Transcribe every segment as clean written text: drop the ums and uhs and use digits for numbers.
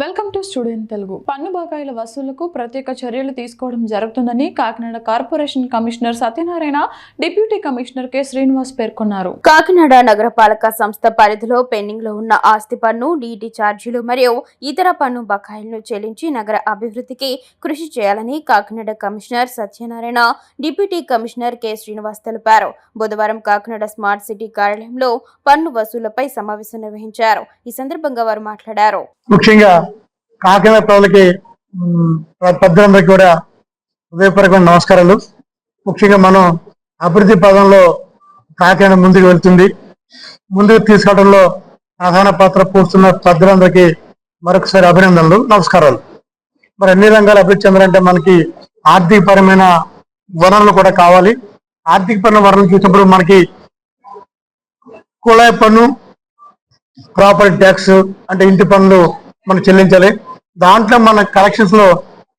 Welcome to student Telugu. పన్ను బకాయిల వసూలుకు ప్రత్యేక చర్యలు తీసుకోవడం జరుగుతుందని Kakinada corporation commissioner Satyanarayana, deputy commissioner K Srinivas పేర్కొన్నారు. కాకినాడ నగరపాలక సంస్థ పరిధిలో పెండింగ్ లో ఉన్న ఆస్తి పన్ను, నీటి ఛార్జీలు మరియు ఇతర పన్ను బకాయిలను చెల్లించి నగర అభివృద్ధికి కృషి చేయాలని Kakinada commissioner Satyanarayana, deputy commissioner K Srinivas తెలిపారు. బుధవారం కాకినాడ స్మార్ట్ సిటీ కార్యాలయంలో పన్ను వసూళ్లపై సమావేశం నిర్వహించారు. ఈ సందర్భంగా వారు మాట్లాడారు. ముఖ్యంగా కాకినాడ ప్రజలకి పెద్దలందరికీ కూడా హృదయపూర్వకమైన నమస్కారాలు. ముఖ్యంగా మనం అభివృద్ధి పదంలో కాకినాడ ముందుకు వెళ్తుంది. ముందుకు తీసుకోవడంలో ప్రధాన పాత్ర పోస్తున్న పెద్దలందరికీ మరొకసారి అభినందనలు, నమస్కారాలు. మరి అన్ని రంగాలు అభివృద్ధి చెందాలంటే మనకి ఆర్థికపరమైన వనరులు కూడా కావాలి. ఆర్థికపరమైన వనరులు చూసినప్పుడు మనకి కుళాయి పన్ను, ప్రాపర్టీ ట్యాక్స్ అంటే ఇంటి పన్నులు మనం చెల్లించాలి. దాంట్లో మన కలెక్షన్స్ లో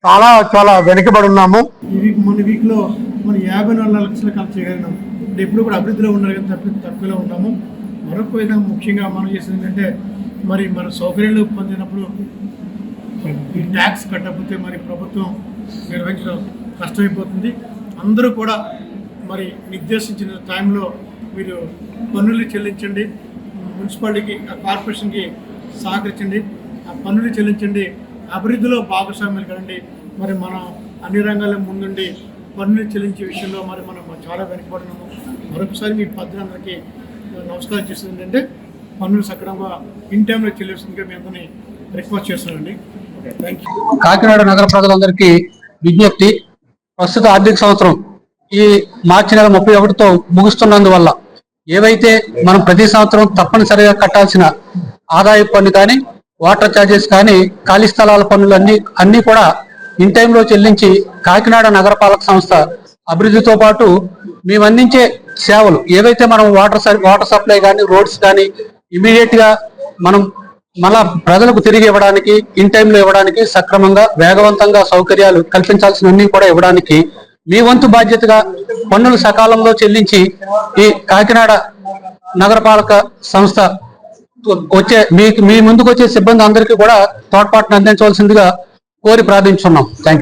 చాలా వెనుకబడి ఉన్నాము. మొన్న వీక్ లో మనం 54 లక్షలు కలెక్ట్ చేయగలిగినాము. అంటే ఎప్పుడు కూడా అభివృద్ధిలో ఉన్నారు కానీ తక్కువలో ఉన్నాము. మరొక విధంగా ముఖ్యంగా మనం చేసేది ఏంటంటే మరి మన సౌకర్యాలు పొందినప్పుడు ఈ ట్యాక్స్ కట్టకపోతే మరి ప్రభుత్వం నిర్వహించడం కష్టమైపోతుంది. అందరూ కూడా మరి నిర్దేశించిన టైంలో మీరు పన్నులు చెల్లించండి, మున్సిపాలిటీకి కార్పొరేషన్కి సహకరించండి, ఆ పన్నులు చెల్లించండి, అభివృద్ధిలో భాగస్వామ్యాలు కదండి. మరి మనం అన్ని రంగాల్లో ముందుండి పన్నులు చెల్లించే విషయంలో మరి మనం చాలా వెనుకబడినాము. మరొకసారి మీ పెద్దలందరికీ నమస్కారం చేస్తుంది ఏంటంటే పన్నులు సక్రమంగా ఇన్ టైంలో చెల్లిస్తుందిగా మీ అందరినీ రిక్వెస్ట్ చేస్తున్నానండి. Thank you. కాకినాడ నగర ప్రజలందరికీ విజ్ఞప్తి, ప్రస్తుత ఆర్థిక సంవత్సరం ఈ మార్చి నెల 31తో ముగుస్తున్నందువల్ల ఏవైతే మనం ప్రతి సంవత్సరం తప్పనిసరిగా కట్టాల్సిన ఆదాయ పన్ను కానీ, వాటర్ ఛార్జెస్ కానీ, ఖాళీ స్థలాల పన్నులు అన్ని కూడా ఇన్ టైంలో చెల్లించి కాకినాడ నగరపాలక సంస్థ అభివృద్ధితో పాటు మేము అందించే సేవలు ఏవైతే మనం వాటర్ సప్లై కానీ, రోడ్స్ కానీ ఇమీడియట్ గా మనం మళ్ళా ప్రజలకు తిరిగి ఇవ్వడానికి, ఇన్ టైంలో ఇవ్వడానికి, సక్రమంగా వేగవంతంగా సౌకర్యాలు కల్పించాల్సినవన్నీ కూడా ఇవ్వడానికి మీ వంతు బాధ్యతగా పన్నులు సకాలంలో చెల్లించి ఈ కాకినాడ నగరపాలక సంస్థ మీ ముందుకు వచ్చే సిబ్బంది అందరికీ కూడా తోడ్పాటును అందించవలసిందిగా కోరి ప్రార్థించున్నాం. Thank you.